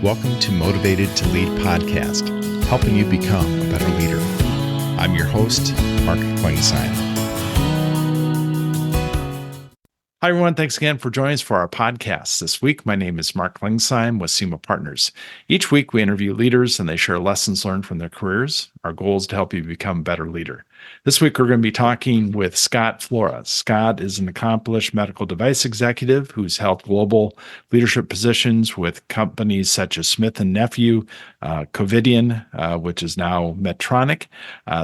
Welcome to Motivated to Lead podcast, helping you become a better leader. I'm your host, Mark Klingsheim. Hi, everyone. Thanks again for joining us for our podcast. This week, my name is Mark Klingsheim with SEMA Partners. Each week, we interview leaders and they share lessons learned from their careers. Our goal is to help you become a better leader. This week, we're going to be talking with Scott Flora. Scott is an accomplished medical device executive who's held global leadership positions with companies such as Smith Nephew, Covidien, which is now Medtronic.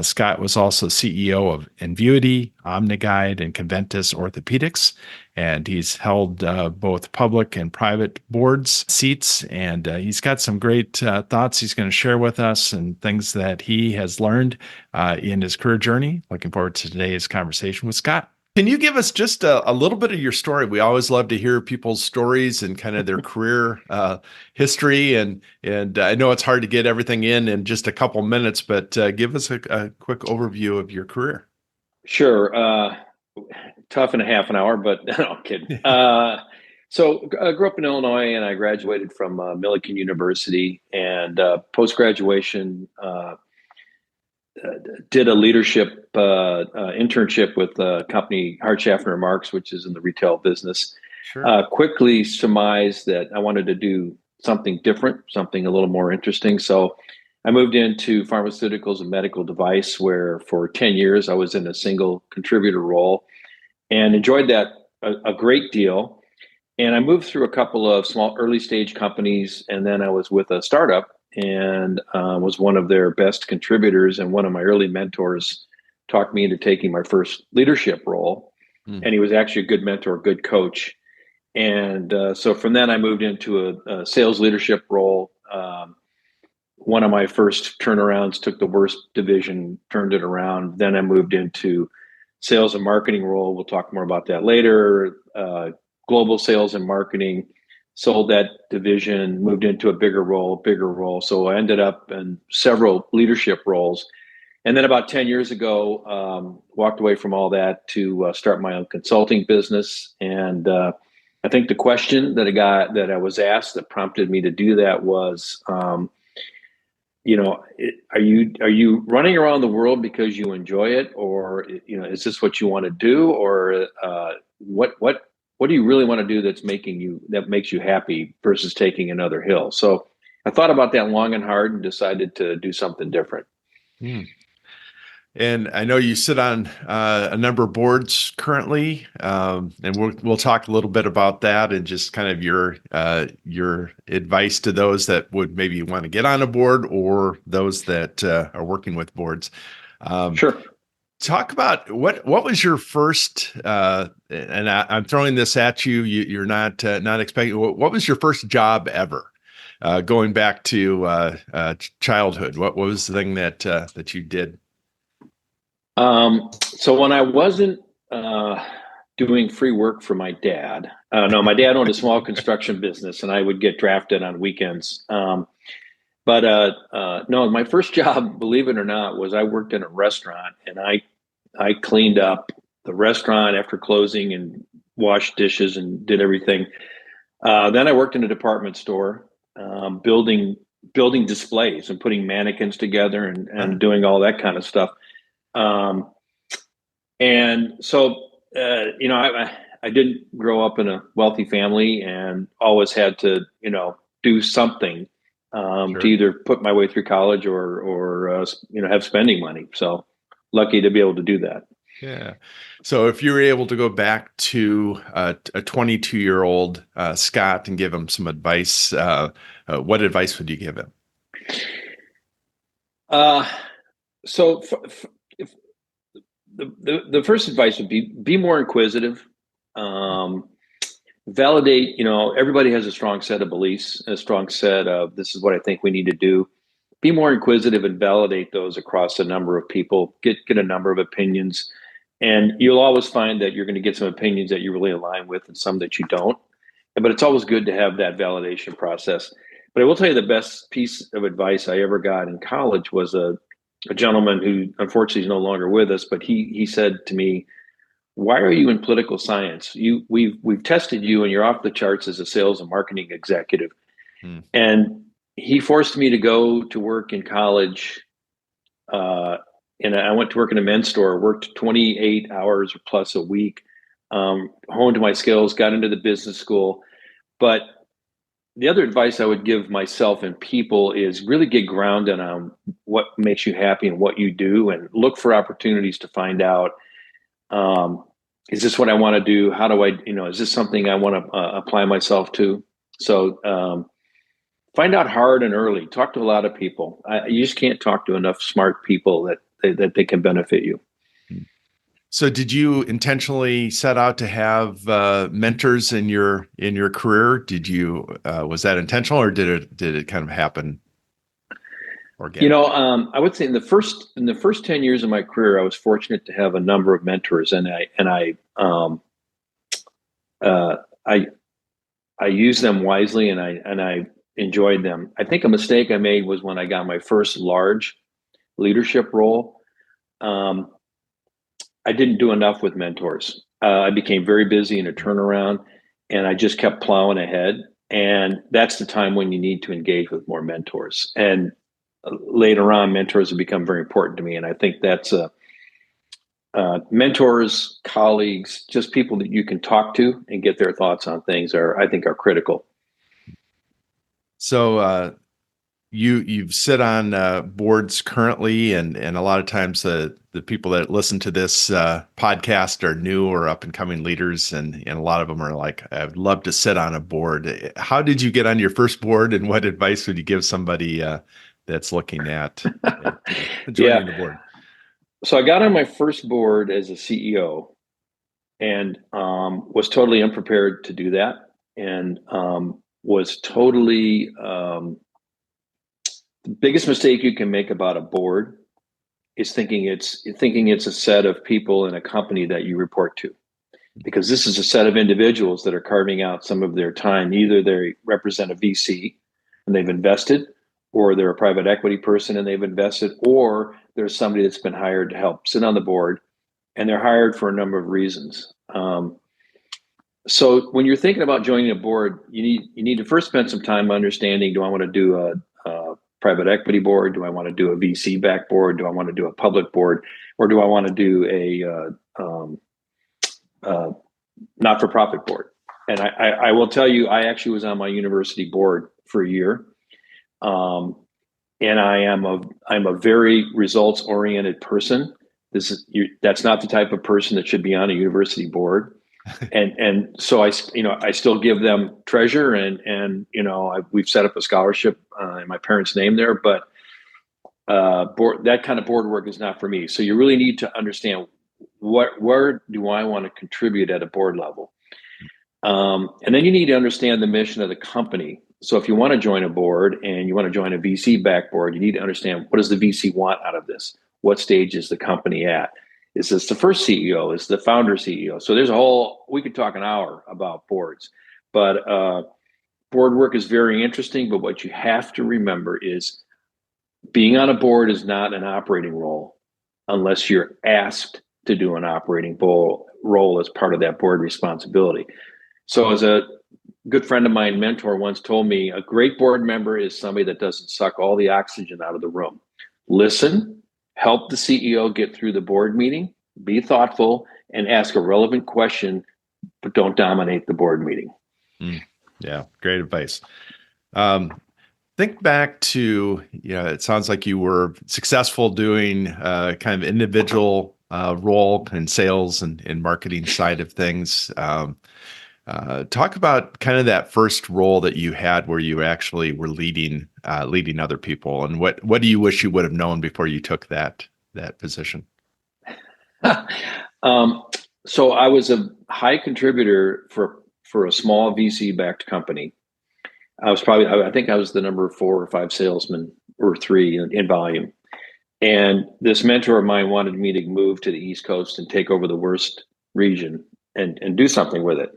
Scott was also CEO of Invuity, OmniGuide, and Conventus Orthopaedics. And he's held both public and private boards seats, and he's got some great thoughts he's going to share with us and things that he has learned in his career journey. Looking forward to today's conversation with Scott. Can you give us just a little bit of your story? We always love to hear people's stories and kind of their career history, and I know it's hard to get everything in just a couple minutes, but give us a quick overview of your career. Sure. Tough in a half an hour, but no, I'm kidding. So I grew up in Illinois and I graduated from Millikan University, and post-graduation did a leadership internship with a company, Hart Schaffner Marks, which is in the retail business. Sure. Quickly surmised that I wanted to do something different, something a little more interesting. So I moved into pharmaceuticals and medical device, where for 10 years I was in a single contributor role and enjoyed that a great deal. And I moved through a couple of small early stage companies, and then I was with a startup and was one of their best contributors. And one of my early mentors talked me into taking my first leadership role. And he was actually a good mentor, good coach. And so from then I moved into a sales leadership role. One of my first turnarounds, took the worst division, turned it around. Then I moved into sales and marketing role. We'll talk more about that later. Global sales and marketing, sold that division, moved into a bigger role. So I ended up in several leadership roles. And then about 10 years ago, walked away from all that to start my own consulting business. And I think the question that I was asked that prompted me to do that was, are you running around the world because you enjoy it, or is this what you want to do, or what do you really want to do that makes you happy versus taking another hill? So I thought about that long and hard and decided to do something different. And I know you sit on a number of boards currently, and we'll talk a little bit about that and just kind of your advice to those that would maybe want to get on a board or those that are working with boards. Sure. Talk about what was your first, and I'm throwing this at you. You're not expecting. What was your first job ever? Going back to childhood, what was the thing that you did? So when I wasn't doing free work for my dad, no, my dad owned a small construction business, and I would get drafted on weekends. But no, my first job, believe it or not, was I worked in a restaurant, and I cleaned up the restaurant after closing and washed dishes and did everything. Then I worked in a department store, building displays and putting mannequins together and doing all that kind of stuff. And so, I didn't grow up in a wealthy family and always had to, do something to either put my way through college or have spending money. So lucky to be able to do that. Yeah. So if you were able to go back to a 22-year-old Scott and give him some advice, what advice would you give him? So the first advice would be more inquisitive. Validate, everybody has a strong set of beliefs, a strong set of, this is what I think we need to do. Be more inquisitive and validate those across a number of people, get a number of opinions. And you'll always find that you're going to get some opinions that you really align with and some that you don't. But it's always good to have that validation process. But I will tell you, the best piece of advice I ever got in college was a gentleman who unfortunately is no longer with us, but he said to me, "Why are you in political science? We've tested you and you're off the charts as a sales and marketing executive." And he forced me to go to work in college. And I went to work in a men's store, worked 28 hours plus a week, honed my skills, got into the business school. But the other advice I would give myself and people is really get grounded on what makes you happy and what you do, and look for opportunities to find out, is this what I want to do? How do I, is this something I want to apply myself to? So find out hard and early. Talk to a lot of people. You just can't talk to enough smart people that they can benefit you. So did you intentionally set out to have mentors in your career? Did you was that intentional, or did it kind of happen organically? I would say in the first 10 years of my career, I was fortunate to have a number of mentors, and I used them wisely, and I enjoyed them. I think a mistake I made was when I got my first large leadership role. I didn't do enough with mentors. I became very busy in a turnaround, and I just kept plowing ahead. And that's the time when you need to engage with more mentors. And later on, mentors have become very important to me. And I think that's mentors, colleagues, just people that you can talk to and get their thoughts on things I think are critical. So you've sit on boards currently, and a lot of times the people that listen to this podcast are new or up and coming leaders, and a lot of them are like, I'd love to sit on a board. How did you get on your first board, and what advice would you give somebody that's looking at joining the board? So I got on my first board as a CEO, and was totally unprepared to do that, and was totally the biggest mistake you can make about a board is thinking it's a set of people in a company that you report to, because this is a set of individuals that are carving out some of their time. Either they represent a VC and they've invested, or they're a private equity person and they've invested, or there's somebody that's been hired to help sit on the board, and they're hired for a number of reasons. So when you're thinking about joining a board, you need to first spend some time understanding, do I want to do a private equity board? Do I want to do a VC backed board? Do I want to do a public board? Or do I want to do a not-for-profit board? And I will tell you, I actually was on my university board for a year. And I'm a very results-oriented person. That's not the type of person that should be on a university board. And so I still give them treasure, and we've set up a scholarship in my parents' name there, but that kind of board work is not for me. So you really need to understand where do I want to contribute at a board level, and then you need to understand the mission of the company. So if you want to join a board and you want to join a VC backed board, you need to understand, what does the VC want out of this? What stage is the company at? Is this the first CEO? Is the founder CEO? So we could talk an hour about boards, but board work is very interesting. But what you have to remember is being on a board is not an operating role unless you're asked to do an operating role as part of that board responsibility. So as a good friend of mine, mentor, once told me, a great board member is somebody that doesn't suck all the oxygen out of the room. Listen, help the CEO get through the board meeting, be thoughtful, and ask a relevant question, but don't dominate the board meeting. Yeah, great advice. Think back to, it sounds like you were successful doing kind of individual role in sales and marketing side of things. Talk about kind of that first role that you had where you actually were leading other people, and what do you wish you would have known before you took that position? So I was a high contributor for a small VC backed company. I think I was the number 4 or 5 salesman, or 3 in volume. And this mentor of mine wanted me to move to the East Coast and take over the worst region and do something with it.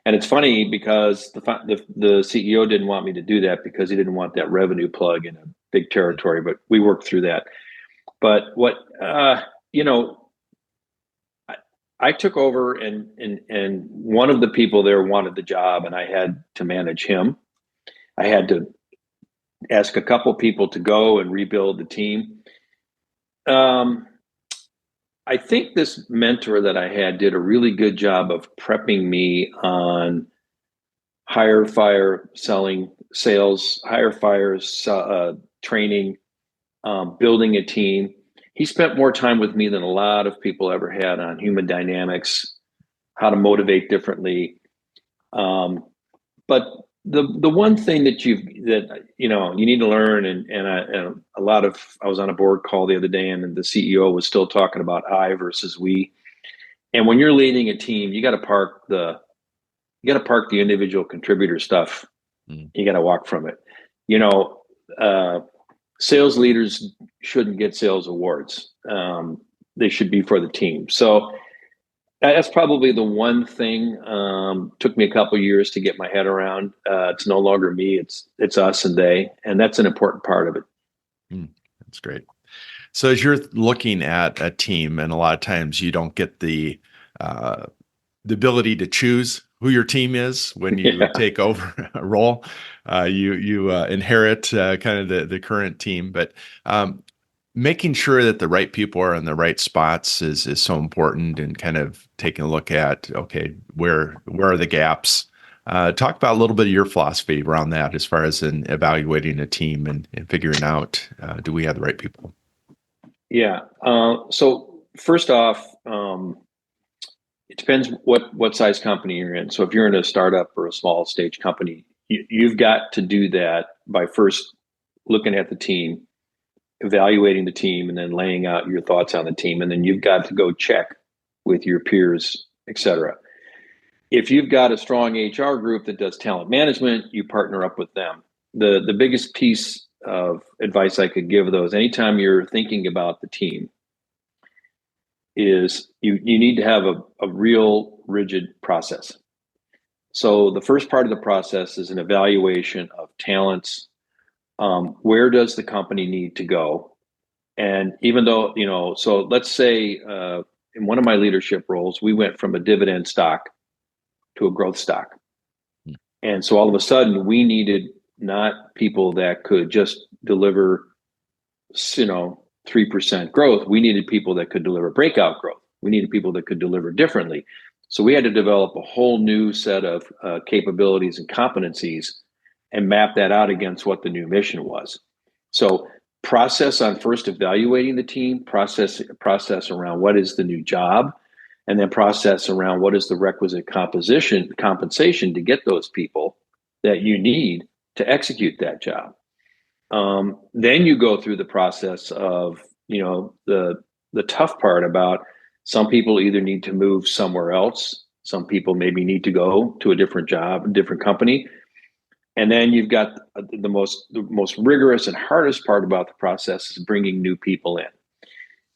And it's funny because the CEO didn't want me to do that because he didn't want that revenue plug in a big territory, but we worked through that. But I took over, and one of the people there wanted the job, and I had to manage him. I had to ask a couple people to go and rebuild the team. I think this mentor that I had did a really good job of prepping me on hire, fire, selling, sales, hire, fire, training, building a team. He spent more time with me than a lot of people ever had on human dynamics, how to motivate differently. But the one thing that you need to learn, and I was on a board call the other day, and the CEO was still talking about I versus we. And when you're leading a team, you got to park the individual contributor stuff. You got to walk from it. Sales leaders shouldn't get sales awards. They should be for the team. So that's probably the one thing. Took me a couple of years to get my head around. It's no longer me; it's us and they, and that's an important part of it. That's great. So as you're looking at a team, and a lot of times you don't get the ability to choose who your team is when you take over a role. You inherit kind of the current team, but making sure that the right people are in the right spots is so important, and kind of taking a look at, okay, where are the gaps? Talk about a little bit of your philosophy around that as far as in evaluating a team and figuring out, do we have the right people? Yeah. So first off, it depends what size company you're in. So if you're in a startup or a small stage company, you've got to do that by first looking at the team, evaluating the team, and then laying out your thoughts on the team. And then you've got to go check with your peers, et cetera. If you've got a strong HR group that does talent management, you partner up with them. The biggest piece of advice I could give those, anytime you're thinking about the team, is you need to have a real rigid process. So the first part of the process is an evaluation of talents. Where does the company need to go? And even though, so let's say in one of my leadership roles, we went from a dividend stock to a growth stock. And so all of a sudden we needed not people that could just deliver, 3% growth. We needed people that could deliver breakout growth. We needed people that could deliver differently. So we had to develop a whole new set of capabilities and competencies and map that out against what the new mission was. So process on first evaluating the team, process around what is the new job, and then process around what is the requisite compensation to get those people that you need to execute that job. Then you go through the process of, the tough part about some people either need to move somewhere else. Some people maybe need to go to a different job, a different company. And then you've got the most rigorous and hardest part about the process is bringing new people in.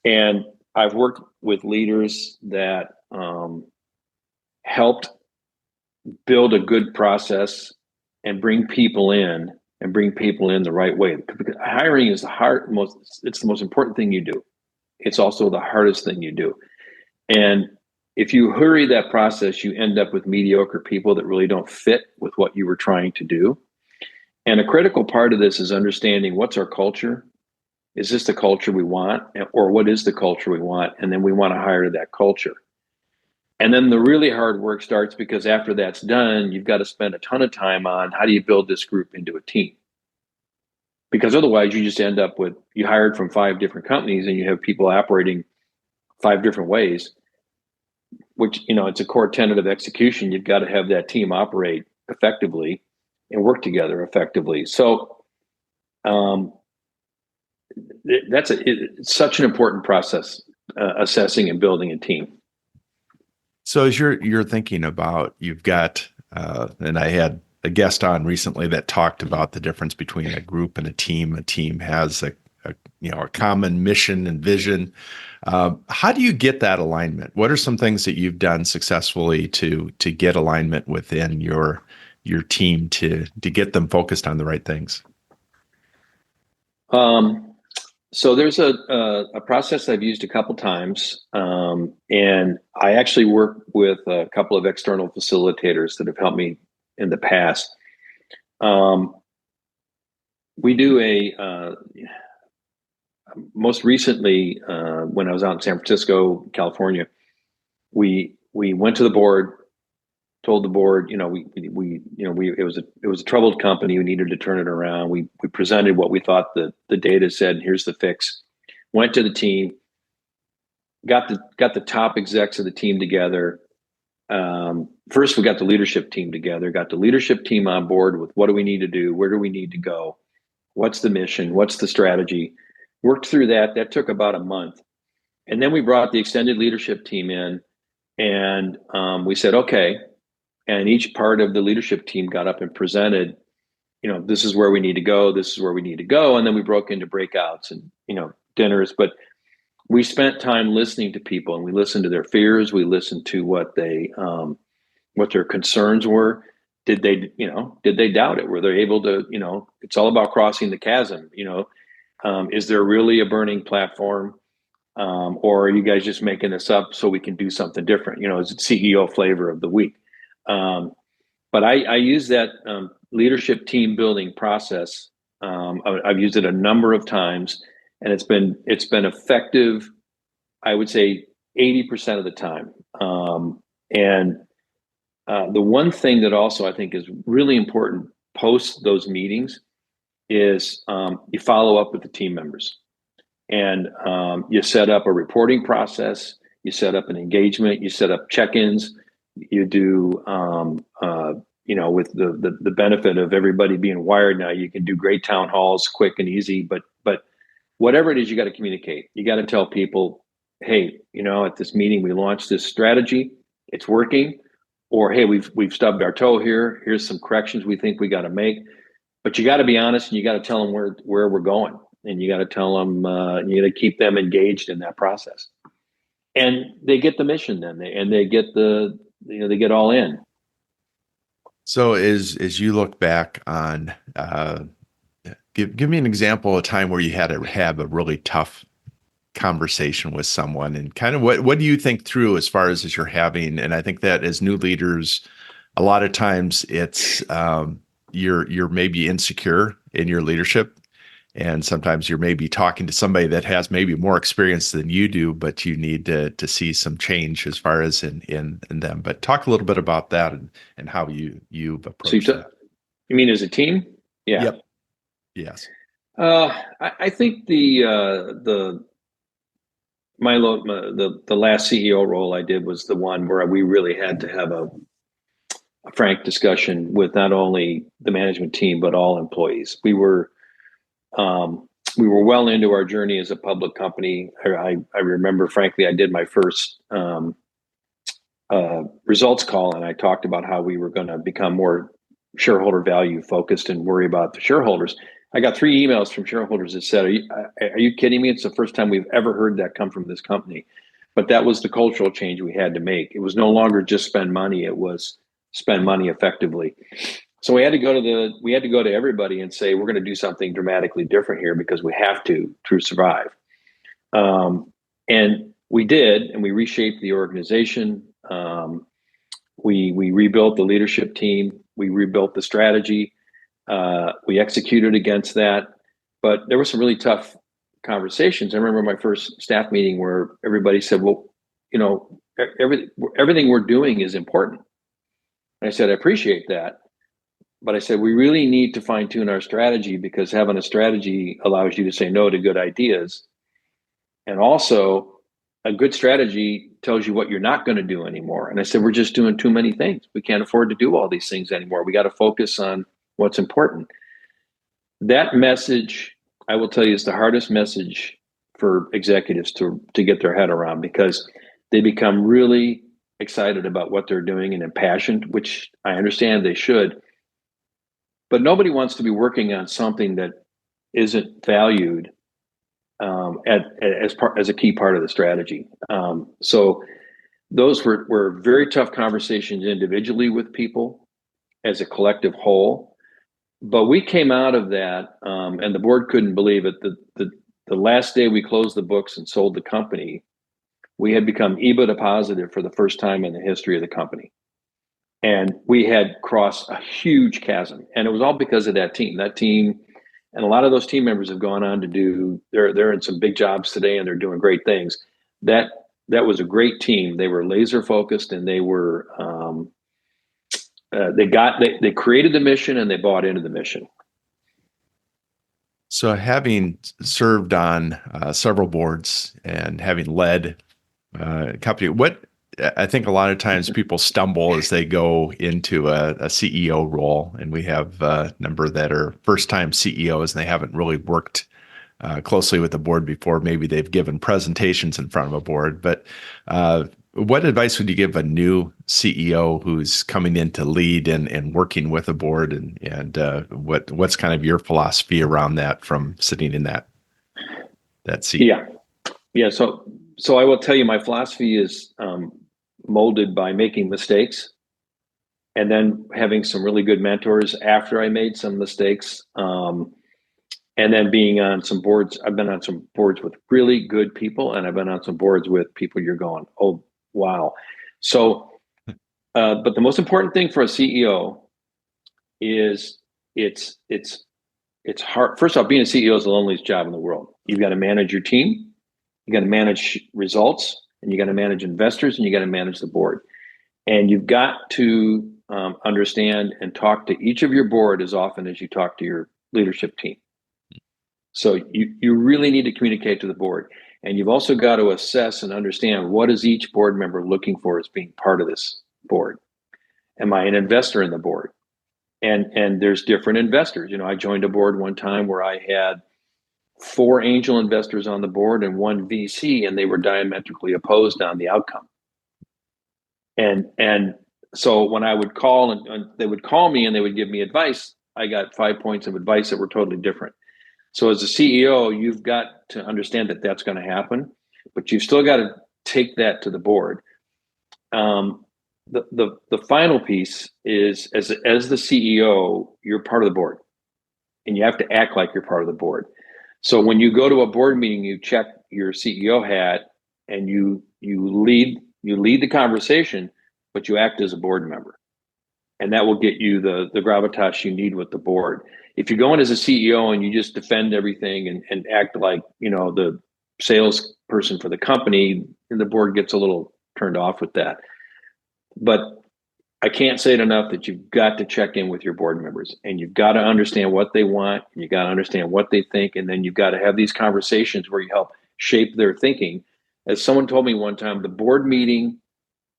And I've worked with leaders that helped build a good process and bring people in the right way. Because hiring is it's the most important thing you do. It's also the hardest thing you do. And if you hurry that process, you end up with mediocre people that really don't fit with what you were trying to do. And a critical part of this is understanding what's our culture. Is this the culture we want? Or what is the culture we want? And then we want to hire to that culture. And then the really hard work starts, because after that's done, you've got to spend a ton of time on how do you build this group into a team? Because otherwise you just end up with, you hired from 5 different companies and you have people operating 5 different ways, which, it's a core tenet of execution. You've got to have that team operate effectively and work together effectively. So it's such an important process, assessing and building a team. So as you're thinking about, you've got, and I had a guest on recently that talked about the difference between a group and a team. A team has a common mission and vision. How do you get that alignment? What are some things that you've done successfully to get alignment within your team to get them focused on the right things? So there's a process I've used a couple times, and I actually work with a couple of external facilitators that have helped me in the past. We do most recently, when I was out in San Francisco, California, we went to the board, told the board, it was a troubled company. We needed to turn it around. We presented what we thought the data said. Here's the fix. Went to the team, got the top execs of the team together. First, we got the leadership team together. Got the leadership team on board with what do we need to do, where do we need to go, what's the mission, what's the strategy. Worked through that. That took about a month, and then we brought the extended leadership team in, and we said, okay. And each part of the leadership team got up and presented, this is where we need to go. This is where we need to go. And then we broke into breakouts and, dinners. But we spent time listening to people, and we listened to their fears. We listened to what their concerns were. Did they doubt it? Were they able to, it's all about crossing the chasm. Is there really a burning platform? Or are you guys just making this up so we can do something different? Is it CEO flavor of the week? But I use that leadership team building process. I've used it a number of times, and it's been effective. I would say 80% of the time. And the one thing that also I think is really important post those meetings is you follow up with the team members, and you set up a reporting process. You set up an engagement. You set up check-ins. You do, with the benefit of everybody being wired now, you can do great town halls, quick and easy. But whatever it is, you got to communicate. You got to tell people, hey, at this meeting we launched this strategy, it's working, or hey, we've stubbed our toe here. Here's some corrections we think we got to make. But you got to be honest, and you got to tell them where we're going, and you got to tell them, you got to keep them engaged in that process, and they get the mission then, they get they get all in. So as you look back on, give me an example of a time where you had to have a really tough conversation with someone, and kind of what do you think through as far as you're having? And I think that as new leaders, a lot of times it's you're maybe insecure in your leadership. And sometimes you're maybe talking to somebody that has maybe more experience than you do, but you need to see some change as far as in them. But talk a little bit about that and how you've approached that. You mean as a team? Yeah. Yep. Yes. I think the last CEO role I did was the one where we really had to have a frank discussion with not only the management team but all employees. We were well into our journey as a public company. I remember, frankly, I did my first results call, and I talked about how we were going to become more shareholder value focused and worry about the shareholders. I got 3 emails from shareholders that said, are you kidding me? It's the first time we've ever heard that come from this company. But that was the cultural change we had to make. It was no longer just spend money. It was spend money effectively. So we had to go to everybody and say, we're going to do something dramatically different here because we have to survive. And we did, and we reshaped the organization. We rebuilt the leadership team. We rebuilt the strategy. We executed against that. But there were some really tough conversations. I remember my first staff meeting where everybody said, well, everything we're doing is important. And I said, I appreciate that. But I said, we really need to fine tune our strategy, because having a strategy allows you to say no to good ideas. And also a good strategy tells you what you're not going to do anymore. And I said, we're just doing too many things. We can't afford to do all these things anymore. We got to focus on what's important. That message, I will tell you, is the hardest message for executives to get their head around, because they become really excited about what they're doing and impassioned, which I understand they should. But nobody wants to be working on something that isn't valued as a key part of the strategy. So those were very tough conversations individually with people as a collective whole. But we came out of that, and the board couldn't believe it. The last day we closed the books and sold the company, we had become EBITDA positive for the first time in the history of the company. And we had crossed a huge chasm. And it was all because of that team. That team And a lot of those team members have gone on to do, they're in some big jobs today and they're doing great things. That was a great team. They were laser focused, and they were, they created the mission and they bought into the mission. So having served on several boards and having led a company, what I think a lot of times people stumble as they go into a CEO role, and we have a number that are first-time CEOs and they haven't really worked closely with the board before. Maybe they've given presentations in front of a board, but what advice would you give a new CEO who's coming in to lead and working with a board, and what's kind of your philosophy around that from sitting in that seat? Yeah. So I will tell you, my philosophy is molded by making mistakes and then having some really good mentors after I made some mistakes. And then being on some boards. I've been on some boards with really good people, and I've been on some boards with people you're going, oh, wow. So, but the most important thing for a CEO is it's hard. First off, being a CEO is the loneliest job in the world. You've got to manage your team, you got to manage results, and you got to manage investors, and you got to manage the board. And you've got to understand and talk to each of your board as often as you talk to your leadership team. So you really need to communicate to the board. And you've also got to assess and understand, what is each board member looking for as being part of this board? Am I an investor in the board? And there's different investors. I joined a board one time where I had 4 angel investors on the board and 1 VC, and they were diametrically opposed on the outcome. And so when I would call and they would call me and they would give me advice, I got 5 points of advice that were totally different. So as a CEO, you've got to understand that that's going to happen, but you've still got to take that to the board. The final piece is, as the CEO, you're part of the board, and you have to act like you're part of the board. So when you go to a board meeting, you check your CEO hat and you lead the conversation, but you act as a board member, and that will get you the gravitas you need with the board. If you go in as a CEO and you just defend everything and act like, the salesperson for the company, and the board gets a little turned off with that. But I can't say it enough that you've got to check in with your board members, and you've got to understand what they want, and you got to understand what they think, and then you've got to have these conversations where you help shape their thinking. As someone told me one time, the board meeting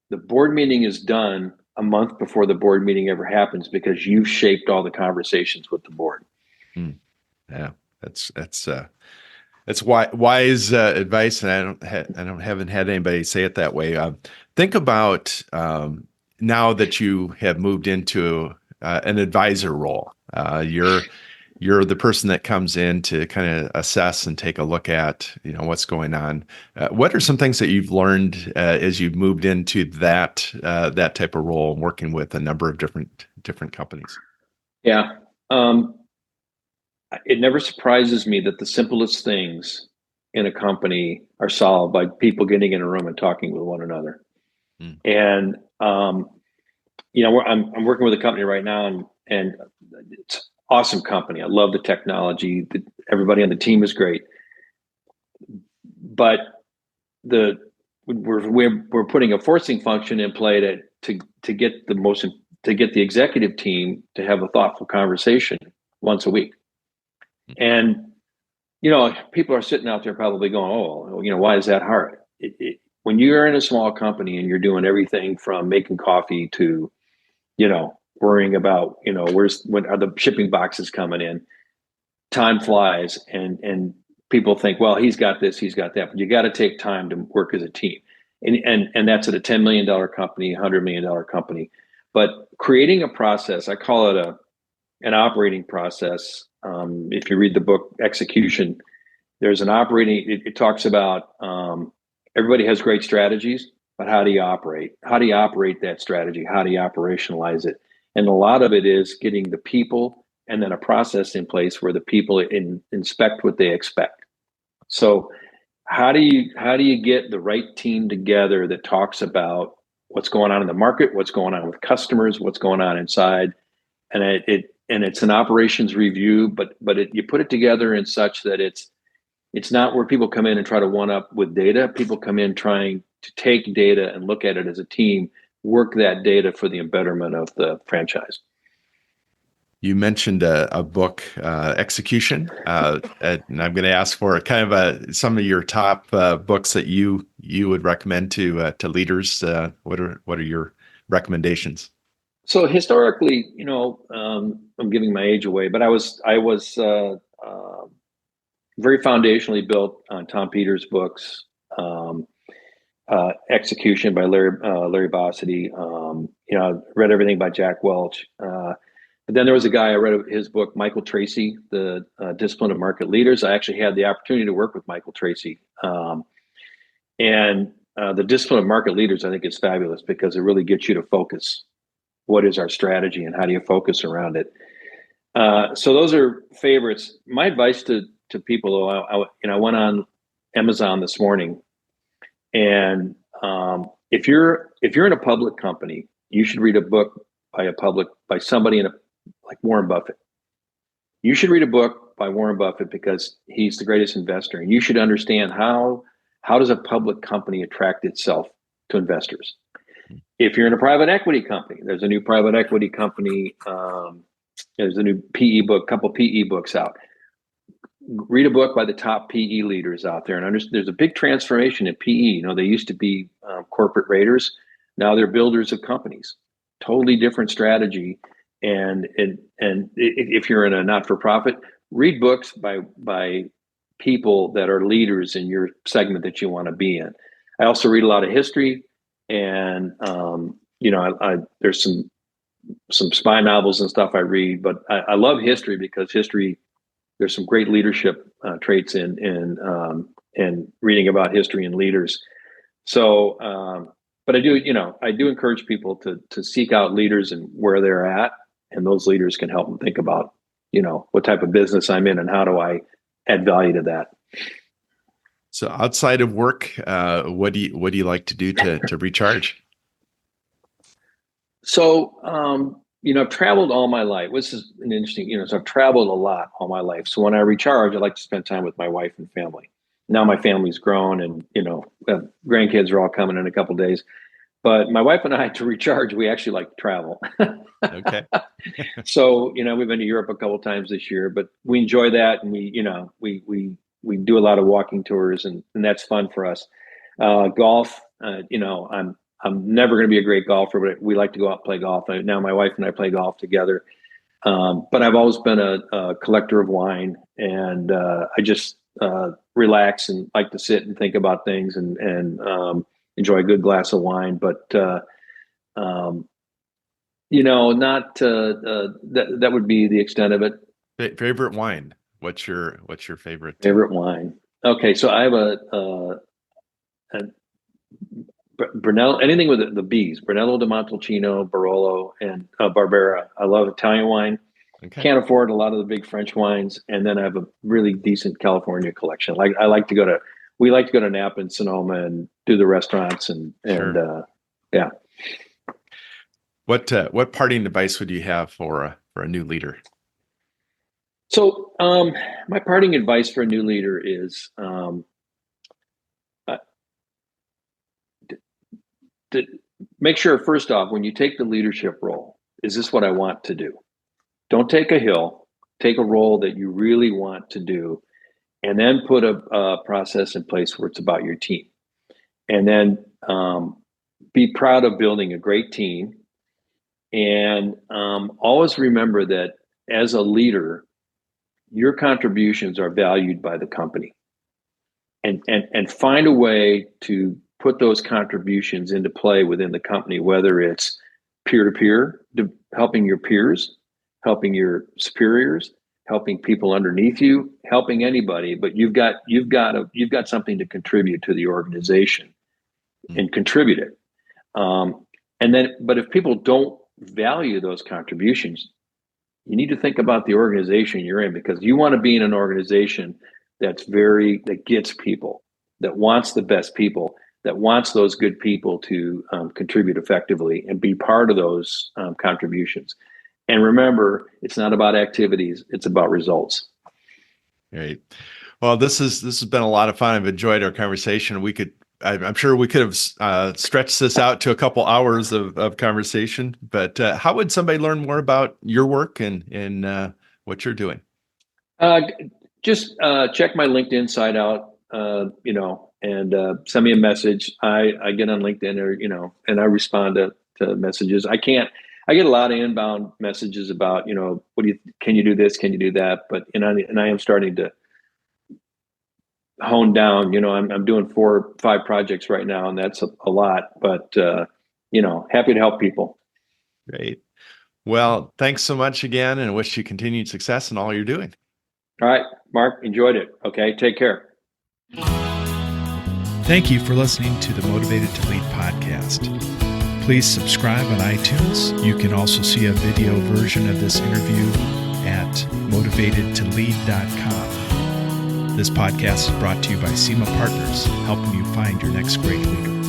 is done a month before the board meeting ever happens, because you've shaped all the conversations with the board. Yeah, that's wise advice, and I haven't had anybody say it that way. Think about now that you have moved into an advisor role. You're the person that comes in to kind of assess and take a look at what's going on. What are some things that you've learned as you've moved into that type of role, and working with a number of different companies? Yeah, it never surprises me that the simplest things in a company are solved by people getting in a room and talking with one another. And I'm working with a company right now, and it's awesome company. I love the technology. Everybody on the team is great, but we're putting a forcing function in play to get the executive team to have a thoughtful conversation once a week. And people are sitting out there probably going, "Oh, why is that hard?" When you're in a small company and you're doing everything from making coffee to worrying about, when are the shipping boxes coming in, time flies, and people think, well, he's got this, he's got that, but you got to take time to work as a team. And that's at a $10 million company, $100 million company. But creating a process, I call it an operating process. If you read the book Execution, there's an operating, it talks about everybody has great strategies, but how do you operate? How do you operate that strategy? How do you operationalize it? And a lot of it is getting the people and then a process in place where the people inspect what they expect. So how do you get the right team together that talks about what's going on in the market, what's going on with customers, what's going on inside? And it's an operations review, but you put it together in such that it's not where people come in and try to one up with data. People come in trying to take data and look at it as a team, work that data for the betterment of the franchise. You mentioned a book, Execution, and I'm going to ask for kind of some of your top books that you would recommend to leaders. What are your recommendations? So historically, I'm giving my age away, but I was very foundationally built on Tom Peters' books, Execution by Larry Bossidy. I read everything by Jack Welch. But then there was a guy, I read his book, Michael Tracy, The Discipline of Market Leaders. I actually had the opportunity to work with Michael Tracy. And The Discipline of Market Leaders, I think, is fabulous because it really gets you to focus. What is our strategy and how do you focus around it? So those are favorites. My advice to people, I went on Amazon this morning, and if you're in a public company, you should read a book by somebody like Warren Buffett. You should read a book by Warren Buffett because he's the greatest investor, and you should understand how does a public company attract itself to investors. If you're in a private equity company, there's a new private equity company. There's a new PE book, couple PE books out. Read a book by the top PE leaders out there, and there's a big transformation in PE. They used to be corporate raiders. Now they're builders of companies. Totally different strategy. And if you're in a not-for-profit, read books by people that are leaders in your segment that you want to be in. I also read a lot of history, and there's some spy novels and stuff I read, but I love history because history, there's some great leadership traits in reading about history and leaders. So, but I do encourage people to seek out leaders and where they're at, and those leaders can help them think about, what type of business I'm in and how do I add value to that. So outside of work, what do you like to do to recharge? So, I've traveled all my life. This is an interesting, so I've traveled a lot all my life. So when I recharge, I like to spend time with my wife and family. Now my family's grown, and, grandkids are all coming in a couple of days. But my wife and I, to recharge, we actually like to travel. Okay. So, we've been to Europe a couple of times this year, but we enjoy that. And we do a lot of walking tours, and that's fun for us. Golf, I'm never going to be a great golfer, but we like to go out and play golf. Now my wife and I play golf together. But I've always been a collector of wine, and I just relax and like to sit and think about things and enjoy a good glass of wine. But not that would be the extent of it. Favorite wine? What's your favorite wine? Okay, so I have a Brunello, anything with the B's, Brunello di Montalcino, Barolo, and Barbera. I love Italian wine. Okay. Can't afford a lot of the big French wines, and then I have a really decent California collection. We like to go to Napa and Sonoma and do the restaurants Sure. Yeah. What parting advice would you have for a new leader? So my parting advice for a new leader is to make sure, first off, when you take the leadership role, is this what I want to do? Don't take a hill, take a role that you really want to do, and then put a process in place where it's about your team. And then be proud of building a great team. And always remember that as a leader, your contributions are valued by the company. And find a way to put those contributions into play within the company, whether it's peer-to-peer, helping your peers, helping your superiors, helping people underneath you, helping anybody, but you've got something to contribute to the organization and contribute it. But if people don't value those contributions, you need to think about the organization you're in, because you want to be in an organization that gets people, that wants the best people, that wants those good people to contribute effectively and be part of those contributions. And remember, it's not about activities, it's about results. Great. Well, this has been a lot of fun. I've enjoyed our conversation. I'm sure we could have stretched this out to a couple hours of conversation, but how would somebody learn more about your work and what you're doing? Just check my LinkedIn site out, and send me a message. I get on LinkedIn, or, and I respond to messages. I get a lot of inbound messages about, can you do this? Can you do that? But, and I am starting to hone down, I'm doing 4 or 5 projects right now, and that's a lot, but, happy to help people. Great. Well, thanks so much again, and I wish you continued success in all you're doing. All right, Mark, enjoyed it. Okay, take care. Thank you for listening to the Motivated to Lead podcast. Please subscribe on iTunes. You can also see a video version of this interview at motivatedtolead.com. This podcast is brought to you by SEMA Partners, helping you find your next great leader.